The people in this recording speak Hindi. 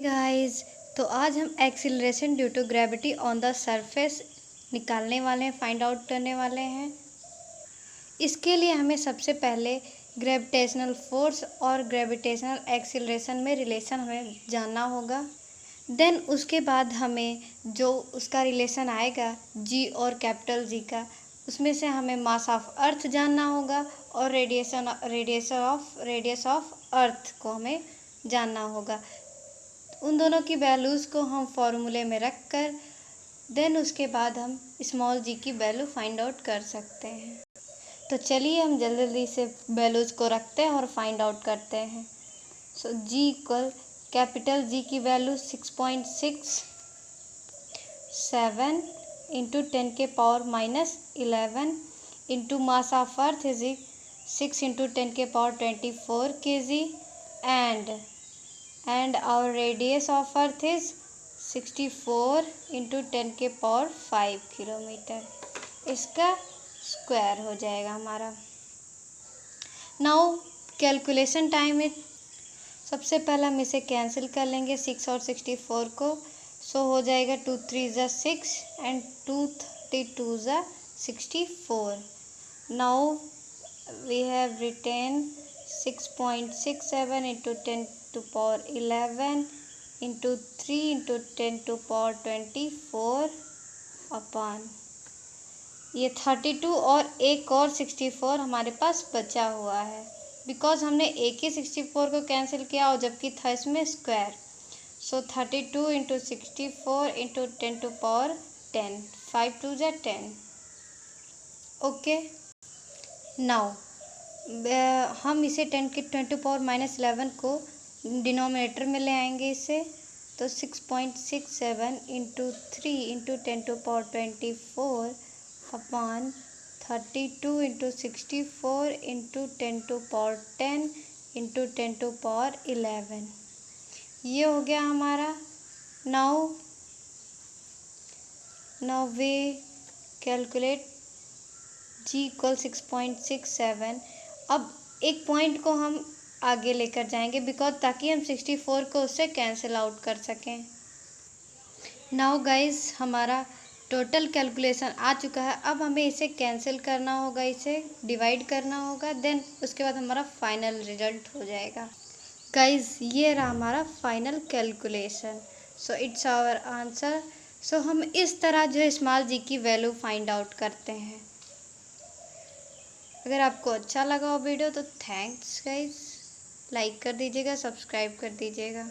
गाइस, तो आज हम acceleration due to gravity on the surface निकालने वाले हैं, फाइंड आउट करने वाले हैं। इसके लिए हमें सबसे पहले ग्रेविटेशनल फोर्स और ग्रेविटेशनल एक्सीलरेशन में रिलेशन हमें जानना होगा। देन उसके बाद हमें जो उसका रिलेशन आएगा जी और कैपिटल जी का, उसमें से हमें मास ऑफ अर्थ जानना होगा और रेडियस ऑफ अर्थ को हमें जानना होगा। उन दोनों की वैल्यूज़ को हम फॉर्मूले में रख कर देन उसके बाद हम स्मॉल जी की वैल्यू फाइंड आउट कर सकते हैं। तो चलिए हम जल्दी जल्दी से वैल्यूज़ को रखते हैं और फाइंड आउट करते हैं। सो जी इक्वल कैपिटल जी की value 6.67 into 10⁻⁻11 into mass of earth is 6 into 10⁻24 kg and our radius of earth is 64 into 10⁵ kilometre. इसका स्क्वायर हो जाएगा हमारा। नाउ कैलकुलेशन टाइम है। सबसे पहले हम इसे कैंसिल कर लेंगे 6 और 64 को। सो हो जाएगा 2 3 ज़ा 6 एंड 2 32 ज़ा 64। Now we have written 6.67 into 10⁻11 into 3 into 10⁻24 upon ये 32 और एक और 64 हमारे पास बचा हुआ है बिकॉज हमने एक ही 64 को कैंसिल किया और जबकि था इसमें स्क्वायर। सो 32 इंटू 64 इंटू 10⁻10 5 2 ज़ा 10। ओके, नाउ हम इसे 10⁻11 को डिनोमिनेटर में ले आएंगे इसे। तो 6.67 into 3 into 10⁻24 upon 32 into 64 into 10⁻10 into 10⁻11। ये हो गया हमारा। Now we calculate g equal 6.67। अब एक पॉइंट को हम आगे लेकर जाएंगे बिकॉज ताकि हम 64 को उससे कैंसिल आउट कर सकें। नाउ गाइस, हमारा टोटल कैलकुलेशन आ चुका है। अब हमें इसे कैंसिल करना होगा, इसे डिवाइड करना होगा, देन उसके बाद हमारा फाइनल रिजल्ट हो जाएगा। गाइस, ये रहा हमारा final calculation. So it's our answer. So हम इस तरह जो है स्मॉल जी की वैल्यू फाइंड आउट करते हैं। अगर आपको अच्छा लगा हो वीडियो तो थैंक्स गाइस, लाइक कर दीजिएगा, सब्सक्राइब कर दीजिएगा।